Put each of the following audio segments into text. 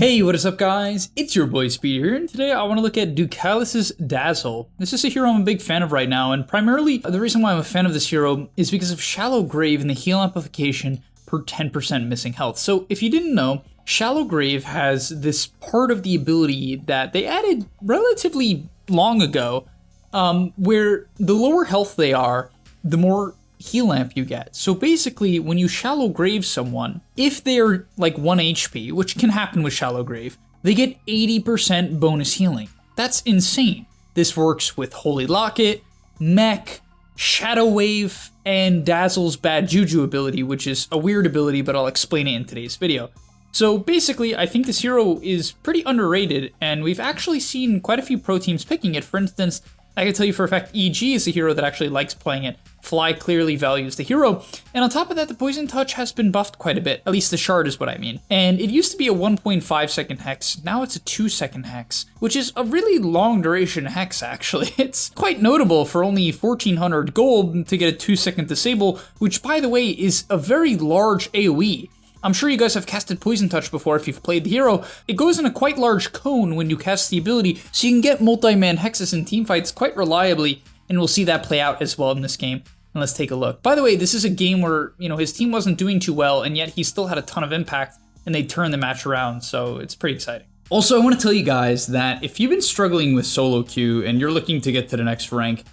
Hey, what is up guys? It's your boy Speed here, and today I want to look at DUZZLE's DAZZLE. This is a hero I'm a big fan of right now, and primarily the reason why I'm a fan of this hero is because of Shallow Grave and the heal amplification per 10% missing health. So if you didn't know, Shallow Grave has this part of the ability that they added relatively long ago, where the lower health they are, the more heal amp you get. So basically, when you Shallow Grave someone, if they're like 1 HP, which can happen with Shallow Grave, they get 80% bonus healing. That's insane. This works with Holy Locket, Mech, Shadow Wave, and Dazzle's Bad Juju ability, which is a weird ability, but I'll explain it in today's video. So basically, I think this hero is pretty underrated, and we've actually seen quite a few pro teams picking it. For instance, I can tell you for a fact, EG is a hero that actually likes playing it. Fly clearly values the hero, and on top of that, the Poison Touch has been buffed quite a bit, at least the shard is what I mean. And it used to be a 1.5 second hex, now it's a 2 second hex, which is a really long duration hex actually. It's quite notable for only 1400 gold to get a 2 second disable, which by the way is a very large AoE. I'm sure you guys have casted Poison Touch before if you've played the hero. It goes in a quite large cone when you cast the ability, so you can get multi-man hexes in teamfights quite reliably, and we'll see that play out as well in this game. And let's take a look. By the way, this is a game where, his team wasn't doing too well, and yet he still had a ton of impact, and they turned the match around, so it's pretty exciting. Also, I want to tell you guys that if you've been struggling with solo queue and you're looking to get to the next rank,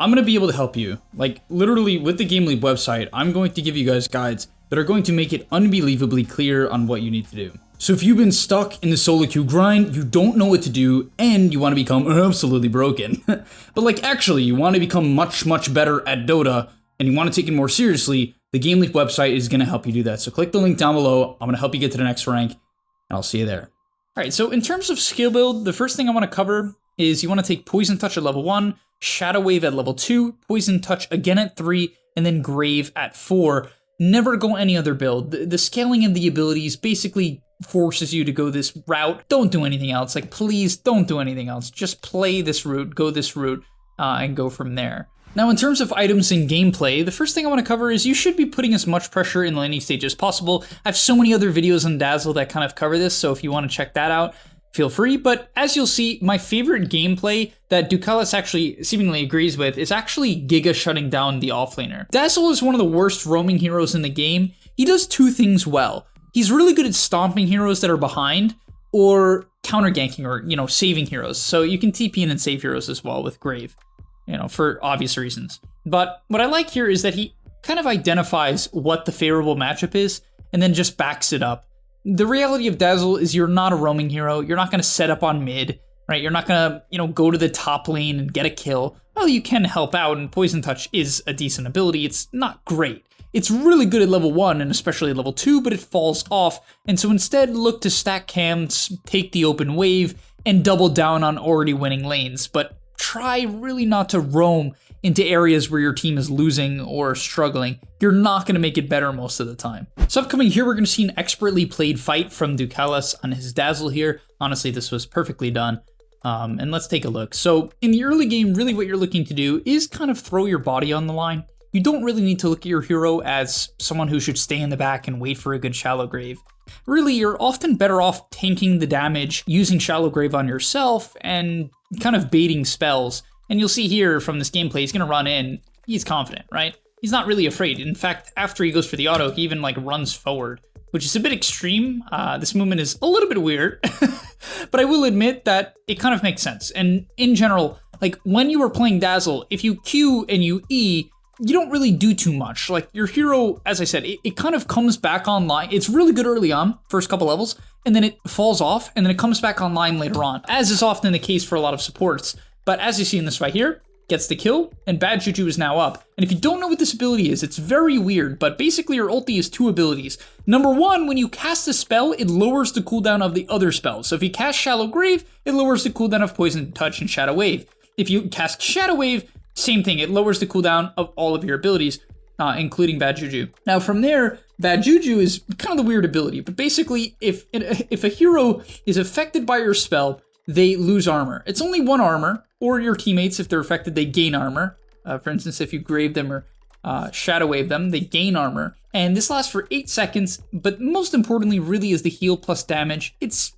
I'm going to be able to help you. Like, literally, with the gameleap website, I'm going to give you guys guides that are going to make it unbelievably clear on what you need to do. So if you've been stuck in the solo queue grind, you don't know what to do, and you want to become absolutely broken, but like actually you want to become much better at Dota, and you want to take it more seriously, the gameleap website is going to help you do that. So click the link down below, I'm going to help you get to the next rank, and I'll see you there. Alright, so in terms of skill build, the first thing I want to cover is you want to take Poison Touch at level 1, Shadow Wave at level 2, Poison Touch again at 3, and then Grave at 4. Never go any other build. The scaling of the abilities basically forces you to go this route. Don't do anything else. Like, please don't do anything else. Just play this route, go this route, and go from there. Now, in terms of items and gameplay, the first thing I want to cover is you should be putting as much pressure in the laning stage as possible. I have so many other videos on DAZZLE that kind of cover this, so if you want to check that out, feel free. But as you'll see, my favorite gameplay that DUZZLE actually seemingly agrees with is actually Giga shutting down the offlaner. DAZZLE is one of the worst roaming heroes in the game. He does two things well. He's really good at stomping heroes that are behind, or counter ganking, or, saving heroes. So you can TP in and save heroes as well with Grave, for obvious reasons. But what I like here is that he kind of identifies what the favorable matchup is, and then just backs it up. The reality of DAZZLE is you're not a roaming hero. You're not going to set up on mid, right? You're not going to, go to the top lane and get a kill. Well, you can help out, and Poison Touch is a decent ability. It's not great. It's really good at level 1 and especially at level 2, but it falls off. And so instead, look to stack camps, take the open wave, and double down on already winning lanes. But try really not to roam into areas where your team is losing or struggling. You're not going to make it better most of the time. So upcoming here, we're going to see an expertly played fight from DUZZLE on his DAZZLE here. Honestly, this was perfectly done. And let's take a look. So in the early game, really what you're looking to do is kind of throw your body on the line. You don't really need to look at your hero as someone who should stay in the back and wait for a good Shallow Grave. Really, you're often better off tanking the damage, using Shallow Grave on yourself, and kind of baiting spells. And you'll see here from this gameplay, he's going to run in. He's confident, right? He's not really afraid. In fact, after he goes for the auto, he even runs forward, which is a bit extreme. This movement is a little bit weird, but I will admit that it kind of makes sense. And in general, when you are playing DAZZLE, if you Q and you E, you don't really do too much. Your hero, as I said, it kind of comes back online. It's really good early on, first couple levels, and then it falls off, and then it comes back online later on, as is often the case for a lot of supports. But as you see in this fight here, gets the kill, and Bad Juju is now up. And if you don't know what this ability is, it's very weird, but basically your ulti is two abilities. Number one, when you cast a spell, it lowers the cooldown of the other spells. So if you cast Shallow Grave, it lowers the cooldown of Poison Touch and Shadow Wave. If you cast Shadow Wave, same thing, it lowers the cooldown of all of your abilities, including Bad Juju. Now from there, Bad Juju is kind of the weird ability, but basically if a hero is affected by your spell, they lose armor. It's only one armor, or your teammates, if they're affected, they gain armor. For instance, if you grave them or Shadow Wave them, they gain armor, and this lasts for 8 seconds, but most importantly really is the heal plus damage. It's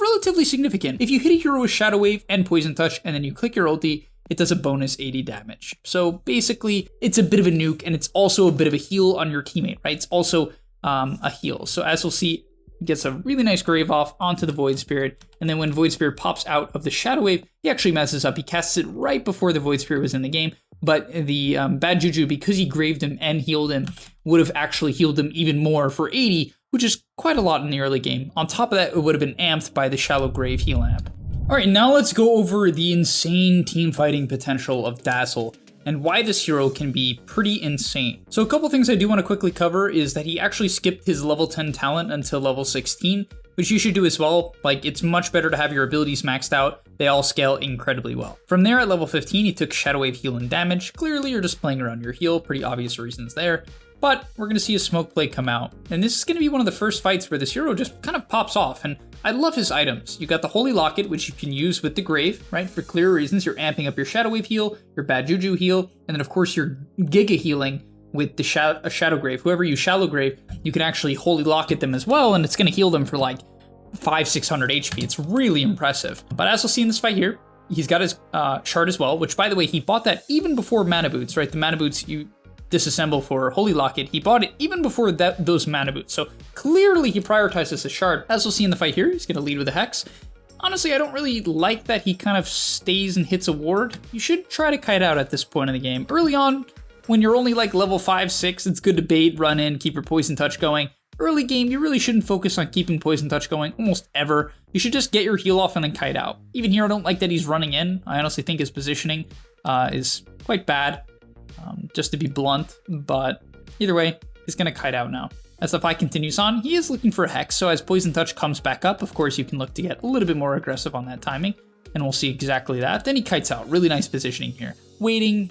relatively significant. If you hit a hero with Shadow Wave and Poison Touch, and then you click your ulti, it does a bonus 80 damage. So basically, it's a bit of a nuke, and it's also a bit of a heal on your teammate, right? It's also a heal. So as we'll see, gets a really nice Grave off onto the Void Spirit, and then when Void Spirit pops out of the Shadow Wave, he actually messes up. He casts it right before the Void Spirit was in the game, but the bad Juju, because he graved him and healed him, would have actually healed him even more for 80, which is quite a lot in the early game. On top of that, it would have been amped by the Shallow Grave heal amp. All right, now let's go over the insane team fighting potential of Dazzle and why this hero can be pretty insane. So a couple things I do want to quickly cover is that he actually skipped his level 10 talent until level 16, which you should do as well. Like, it's much better to have your abilities maxed out. They all scale incredibly well. From there, at level 15, he took Shadow Wave heal and damage. Clearly, you're just playing around your heal, pretty obvious reasons there. But we're going to see a smoke play come out. And this is going to be one of the first fights where this hero just kind of pops off. And I love his items. You got the Holy Locket, which you can use with the Grave, right? For clear reasons, you're amping up your Shadow Wave heal, your Bad Juju heal, and then of course you're Giga healing with the Shadow Grave. Whoever you Shallow Grave, you can actually Holy Locket them as well, and it's going to heal them for like 500-600 HP. It's really impressive. But as we'll see in this fight here, he's got his shard as well, which by the way, he bought that even before Mana Boots, right? The Mana Boots you disassemble for Holy Locket. He bought it even before those Mana Boots. So clearly he prioritizes his shard. As we'll see in the fight here, he's going to lead with a Hex. Honestly, I don't really like that he kind of stays and hits a ward. You should try to kite out at this point in the game. Early on, when you're only like level 5, 6, it's good to bait, run in, keep your Poison Touch going. Early game, you really shouldn't focus on keeping Poison Touch going almost ever. You should just get your heal off and then kite out. Even here, I don't like that he's running in. I honestly think his positioning is quite bad. Just to be blunt, but either way, he's gonna kite out now. As the fight continues on, he is looking for a Hex, so as Poison Touch comes back up, of course you can look to get a little bit more aggressive on that timing, and we'll see exactly that. Then he kites out, really nice positioning here. Waiting,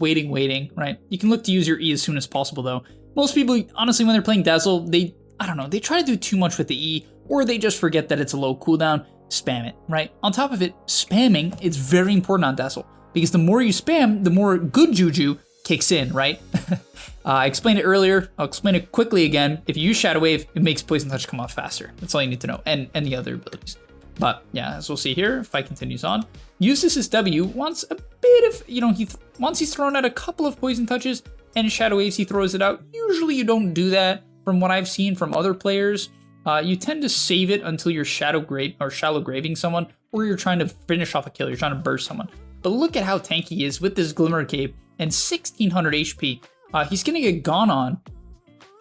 right? You can look to use your E as soon as possible though. Most people, honestly, when they're playing Dazzle, they try to do too much with the E, or they just forget that it's a low cooldown, spam it, right? On top of it, spamming is very important on Dazzle, because the more you spam, the more good Juju kicks in, right? I explained it earlier. I'll explain it quickly again. If you use Shadow Wave, it makes Poison Touch come off faster. That's all you need to know, and the other abilities. But yeah, as we'll see here, fight continues on. Uses his W once a bit of, once he's thrown out a couple of Poison Touches and Shadow Waves, he throws it out. Usually you don't do that from what I've seen from other players. You tend to save it until you're Shallow Graving someone, or you're trying to finish off a kill, you're trying to burst someone. But look at how tanky he is with this Glimmer Cape and 1600 HP. He's gonna get gone on,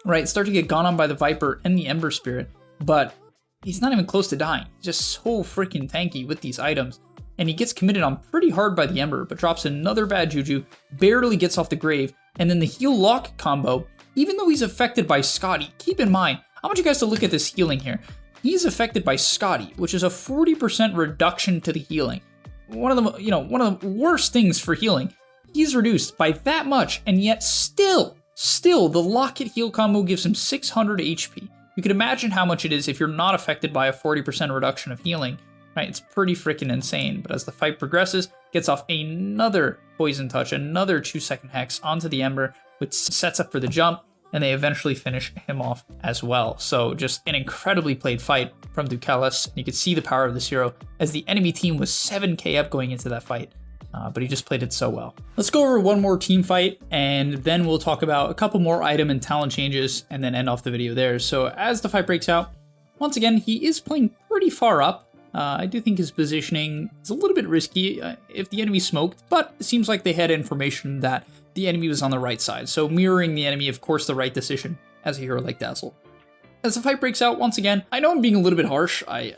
right? Start to get gone on by the Viper and the Ember Spirit, but he's not even close to dying. He's just so freaking tanky with these items. And he gets committed on pretty hard by the Ember, but drops another bad Juju, barely gets off the Grave, and then the heal lock combo, even though he's affected by Scotty, keep in mind, I want you guys to look at this healing here. He's affected by Scotty, which is a 40% reduction to the healing. One of the worst things for healing. He's reduced by that much, and yet still, the Locket heal combo gives him 600 HP. You can imagine how much it is if you're not affected by a 40% reduction of healing, right? It's pretty freaking insane, but as the fight progresses, gets off another Poison Touch, another 2-second Hex onto the Ember, which sets up for the jump, and they eventually finish him off as well. So just an incredibly played fight from Ducalis. You could see the power of this hero as the enemy team was 7k up going into that fight. But he just played it so well. Let's go over one more team fight, and then we'll talk about a couple more item and talent changes, and then end off the video there. So as the fight breaks out, once again, he is playing pretty far up. I do think his positioning is a little bit risky if the enemy smoked, but it seems like they had information that the enemy was on the right side. So mirroring the enemy, of course, the right decision as a hero like Dazzle. As the fight breaks out, once again, I know I'm being a little bit harsh. I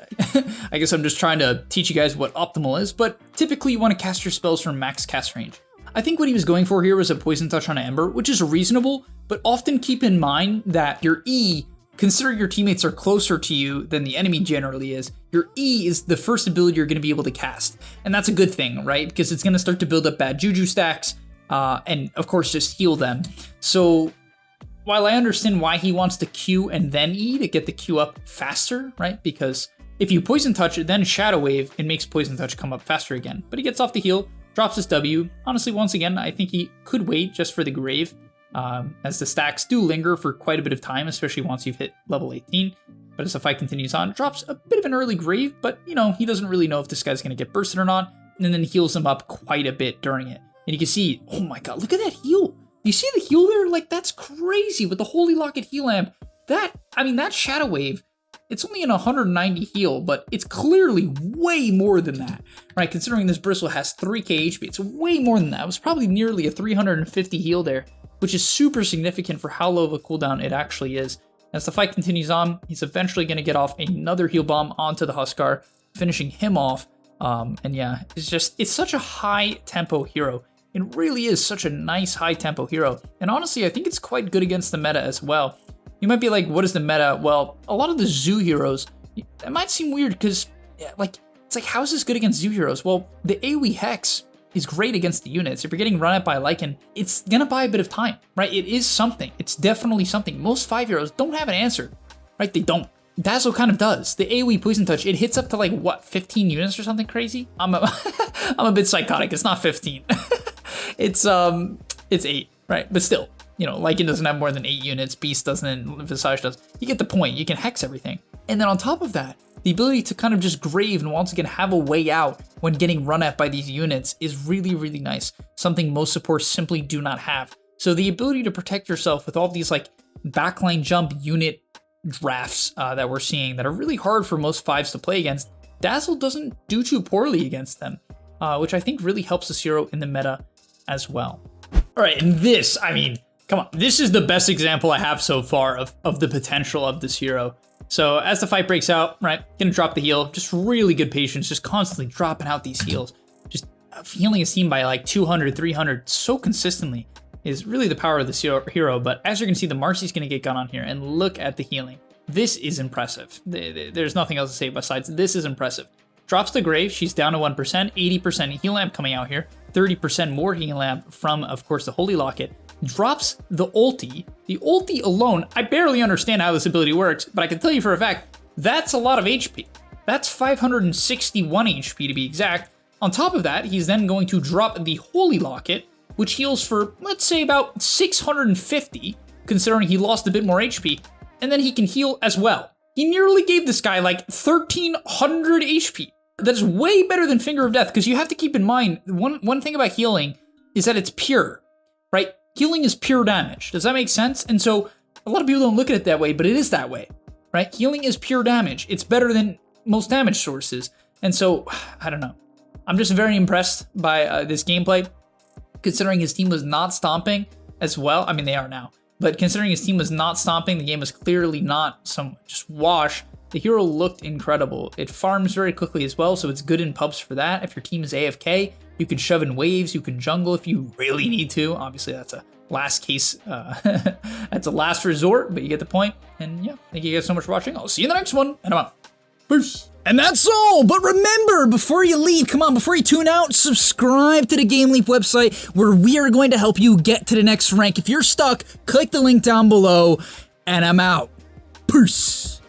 guess I'm just trying to teach you guys what optimal is, but typically you want to cast your spells from max cast range. I think what he was going for here was a Poison Touch on an Ember, which is reasonable, but often keep in mind that your E, considering your teammates are closer to you than the enemy generally is, your E is the first ability you're going to be able to cast. And that's a good thing, right? Because it's going to start to build up bad Juju stacks, and of course just heal them. So while I understand why he wants to Q and then E to get the Q up faster, right? Because if you Poison Touch, then Shadow Wave, it makes Poison Touch come up faster again. But he gets off the heal, drops his W. Honestly, once again, I think he could wait just for the Grave. as the stacks do linger for quite a bit of time, especially once you've hit level 18. But as the fight continues on, it drops a bit of an early grave, but you know, he doesn't really know if this guy's going to get bursted or not, and then heals him up quite a bit during it. And you can see, oh my god, look at that heal. You see the heal there? Like, that's crazy with the Holy Locket heal amp. That Shadow Wave, it's only an 190 heal, but it's clearly way more than that, right? Considering this Bristle has 3k HP, it's way more than that. It was probably nearly a 350 heal there, which is super significant for how low of a cooldown it actually is. As the fight continues on, he's eventually going to get off another heal bomb onto the Huskar, finishing him off. And yeah, it's such a high tempo hero. It really is such a nice high tempo hero. And honestly, I think it's quite good against the meta as well. You might be like, what is the meta? Well, a lot of the Zoo heroes, it might seem weird because it's like, how is this good against Zoo heroes? Well, the AoE Hex is great against the units. If you're getting run at by Lycan, it's gonna buy a bit of time, right? It is something. It's definitely something. Most 5 heroes don't have an answer, right? They don't. Dazzle kind of does. The AoE Poison Touch, it hits up to like, what, 15 units or something crazy? I'm a bit psychotic. It's not 15. It's 8, right? But still, you know, Lycan doesn't have more than 8 units. Beast doesn't, Visage does. You get the point. You can hex everything. And then on top of that, the ability to kind of just grave and once again have a way out when getting run at by these units is really, really nice. Something most supports simply do not have. So the ability to protect yourself with all these like backline jump unit drafts that we're seeing that are really hard for most 5s to play against, Dazzle doesn't do too poorly against them, which I think really helps this hero in the meta as well. All right, and this, I mean, come on, this is the best example I have so far of the potential of this hero. So as the fight breaks out, right, gonna drop the heal, just really good patience, just constantly dropping out these heals. Just healing his team by like 200, 300 so consistently is really the power of this hero. But as you're gonna see, the Marcy's gonna get gun on here, and look at the healing. This is impressive. There's nothing else to say besides this is impressive. Drops the Grave, she's down to 1%, 80% heal amp coming out here, 30% more heal amp from, of course, the Holy Locket. Drops the ulti. The ulti alone, I barely understand how this ability works, but I can tell you for a fact, that's a lot of HP. That's 561 HP to be exact. On top of that, he's then going to drop the Holy Locket, which heals for, let's say, about 650, considering he lost a bit more HP, and then he can heal as well. He nearly gave this guy like 1300 HP. That is way better than Finger of Death, because you have to keep in mind, one thing about healing is that it's pure, right? Healing is pure damage. Does that make sense? And so a lot of people don't look at it that way, but it is that way, right? Healing is pure damage. It's better than most damage sources. And so, I don't know. I'm just very impressed by this gameplay, considering his team was not stomping as well. I mean, they are now. But considering his team was not stomping, the game was clearly not some just wash. The hero looked incredible. It farms very quickly as well, so it's good in pubs for that. If your team is AFK, you can shove in waves, you can jungle if you really need to. Obviously, that's a last case, that's a last resort, but you get the point. And yeah, thank you guys so much for watching. I'll see you in the next one, and I'm out. Peace. And that's all, but remember, before you leave, come on, before you tune out, subscribe to the GameLeap website, where we are going to help you get to the next rank. If you're stuck, click the link down below, and I'm out. Peace.